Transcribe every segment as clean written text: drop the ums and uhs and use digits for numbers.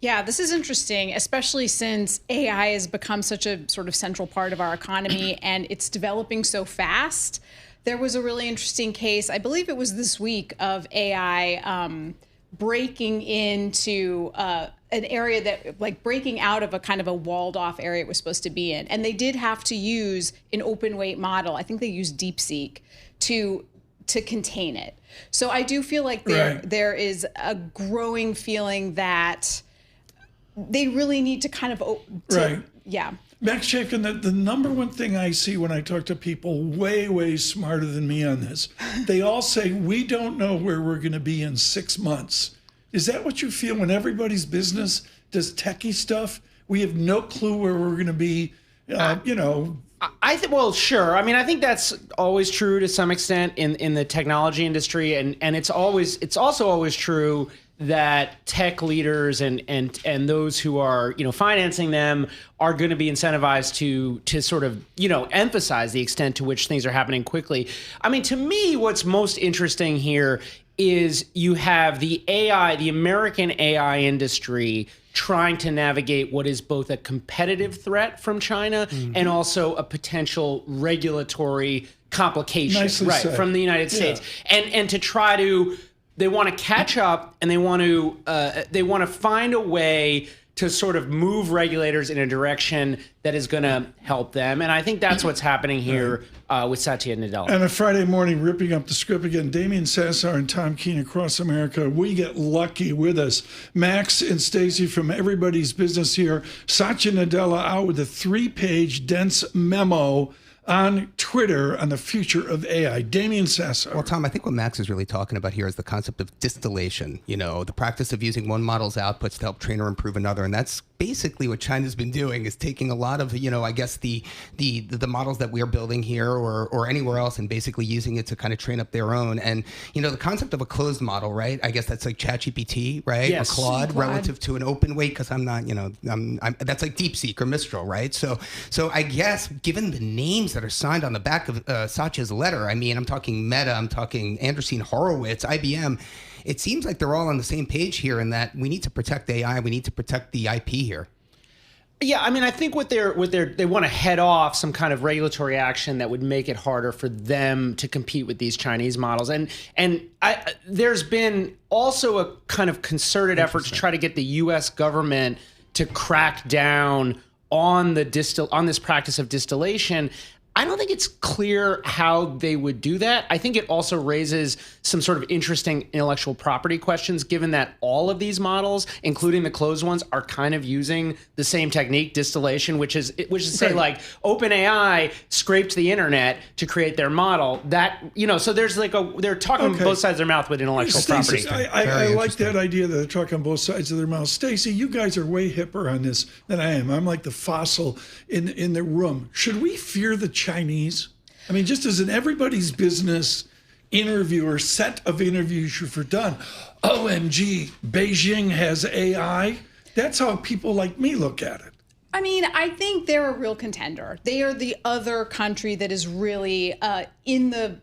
Yeah, this is interesting, especially since AI has become such a sort of central part of our economy and it's developing so fast. There was a really interesting case, I believe it was this week, of AI breaking into an area that, like, breaking out of a kind of a walled off area it was supposed to be in. And they did have to use an open weight model. I think they used DeepSeek to contain it. So I do feel like there is a growing feeling that they really need to kind of yeah. Max Chafkin, the number one thing I see when I talk to people way smarter than me on this, they all say, we don't know where we're going to be in 6 months. Is that what you feel when everybody's business does techie stuff? We have no clue where we're going to be, Well, sure. I mean, I think that's always true to some extent in the technology industry. And it's also always true that tech leaders and those who are, financing them are going to be incentivized to sort of, emphasize the extent to which things are happening quickly. I mean, to me, what's most interesting here is you have the American AI industry trying to navigate what is both a competitive threat from China and also a potential regulatory complication from the United States. And to try to, they want to catch up and they want to find a way to sort of move regulators in a direction that is going to help them. And I think that's what's happening here with Satya Nadella. And a Friday morning, ripping up the script again, Damian Sassar and Tom Keene across America. We get lucky with us. Max and Stacey from Everybody's Business here. Satya Nadella out with a 3-page dense memo on Twitter on the future of AI. Damian Sassar. Well, Tom, I think what Max is really talking about here is the concept of distillation, the practice of using one model's outputs to help train or improve another. And that's basically what China's been doing, is taking a lot of, I guess the models that we're building here or anywhere else and basically using it to kind of train up their own. And, the concept of a closed model, right? I guess that's like ChatGPT, right? Yes. Or Claude relative to an open weight, because I'm not, that's like DeepSeek or Mistral, right? So I guess given the names that are signed on the back of Satya's letter, I mean, I'm talking Meta, I'm talking Andreessen Horowitz, IBM. It seems like they're all on the same page here in that we need to protect AI, we need to protect the IP here. Yeah, I mean, I think they want to head off some kind of regulatory action that would make it harder for them to compete with these Chinese models. And there's been also a kind of concerted effort to try to get the U.S. government to crack down on this practice of distillation. I don't think it's clear how they would do that. I think it also raises some sort of interesting intellectual property questions, given that all of these models, including the closed ones, are kind of using the same technique, distillation, which is say like OpenAI scraped the internet to create their model. That, so there's they're talking both sides of their mouth with intellectual property. I like that idea that they're talking on both sides of their mouth. Stacey, you guys are way hipper on this than I am. I'm like the fossil in the room. Should we fear the Chinese? I mean, just as in Everybody's Business interviewer, set of interviews you've done, OMG, Beijing has AI. That's how people like me look at it. I mean, I think they're a real contender. They are the other country that is really in the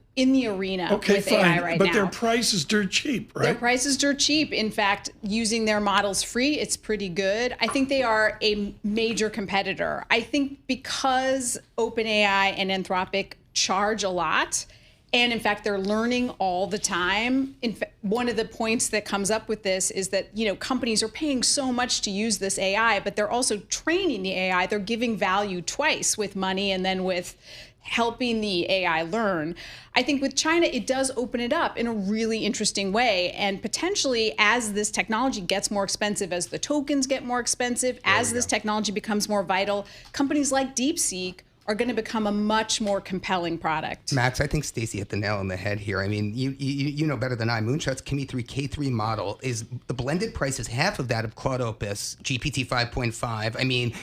arena with AI right now. But their price is dirt cheap, right? Their price is dirt cheap. In fact, using their models free, it's pretty good. I think they are a major competitor. I think because OpenAI and Anthropic charge a lot, and in fact, they're learning all the time. In fact, one of the points that comes up with this is that, companies are paying so much to use this AI, but they're also training the AI. They're giving value twice, with money and then with helping the AI learn. I think with China, it does open it up in a really interesting way. And potentially, as this technology gets more expensive, as the tokens get more expensive, as this technology becomes more vital, companies like DeepSeek are going to become a much more compelling product. Max, I think Stacey hit the nail on the head here. I mean, you know better than I. Moonshot's Kimi 3 K3 model is the blended price is half of that of Claude Opus GPT 5.5. I mean,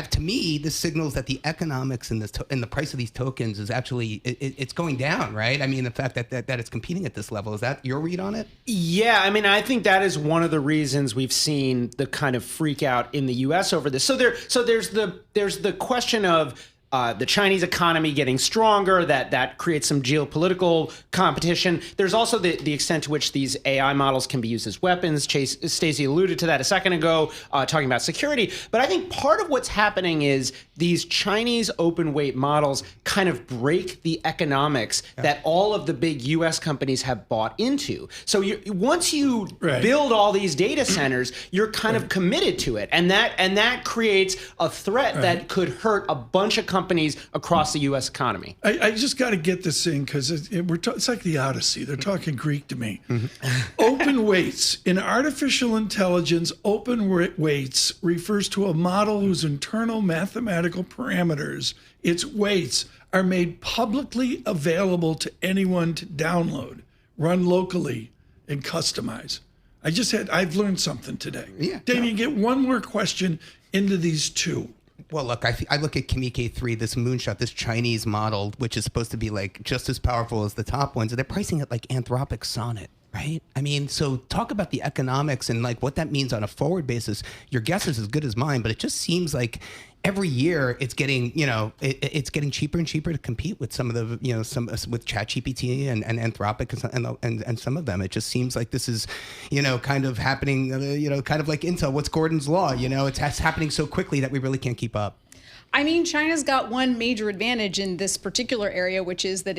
to me, this signals that the economics in this and the price of these tokens is actually it's going down, right? I mean, the fact that it's competing at this level, is that your read on it? Yeah, I mean, I think that is one of the reasons we've seen the kind of freak out in the U.S. over this. So there's the question of the Chinese economy getting stronger, that creates some geopolitical competition. There's also the extent to which these AI models can be used as weapons. Stacey alluded to that a second ago, talking about security. But I think part of what's happening is these Chinese open weight models kind of break the economics that all of the big U.S. companies have bought into. So once you build all these data centers, you're kind of committed to it, and that creates a threat that could hurt a bunch of companies across the U.S. economy. I just got to get this in because it's like the Odyssey. They're talking Greek to me. Open weights. In artificial intelligence, open weights refers to a model whose internal mathematical parameters, its weights, are made publicly available to anyone to download, run locally, and customize. I've learned something today. Yeah. Damien, get one more question into these two. Well, look, I look at Kimike 3, this moonshot, this Chinese model, which is supposed to be like just as powerful as the top ones. And they're pricing it like Anthropic Sonnet, right? I mean, so talk about the economics and like what that means on a forward basis. Your guess is as good as mine, but it just seems like every year it's getting, it's getting cheaper and cheaper to compete with some of the, with ChatGPT and Anthropic and some of them. It just seems like this is, kind of happening, kind of like Intel. What's Gordon's law? It's happening so quickly that we really can't keep up. I mean, China's got one major advantage in this particular area, which is that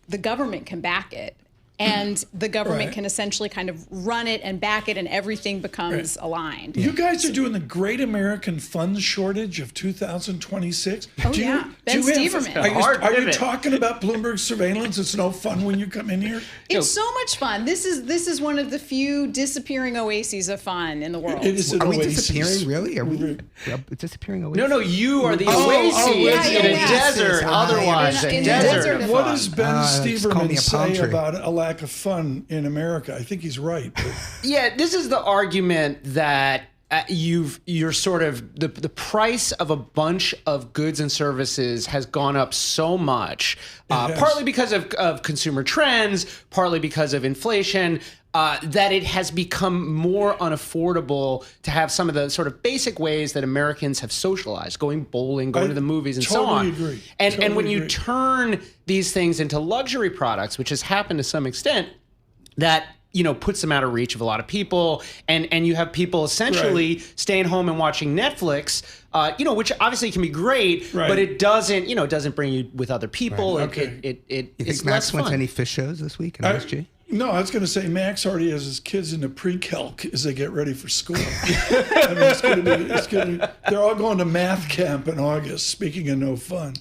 the government can back it. And the government can essentially kind of run it and back it, and everything becomes aligned. You guys are doing the Great American Funds Shortage of 2026. Oh, Ben Steverman. Are you talking about Bloomberg surveillance? It's no fun when you come in here? It's so much fun. This is one of the few disappearing oases of fun in the world. It is an Are we oasis. disappearing, really? Are we disappearing away? No, you are the oasis in a desert. Otherwise, in a a desert. desert. What does Ben call me Steverman a palm say tree. about a lack of fun in America? I think he's right. But Yeah, this is the argument that you're sort of the price of a bunch of goods and services has gone up so much, partly because of consumer trends, partly because of inflation, that it has become more unaffordable to have some of the sort of basic ways that Americans have socialized, going bowling, going to the movies, and so on. Agree. And when you turn these things into luxury products, which has happened to some extent, that puts them out of reach of a lot of people, and you have people essentially staying home and watching Netflix, which obviously can be great, but it doesn't bring you with other people. Right. Okay. You think Max went to any fish shows this week in MSG? No, I was going to say Max already has his kids into pre-calc as they get ready for school. I mean, it's going to be. They're all going to math camp in August. Speaking of no fun.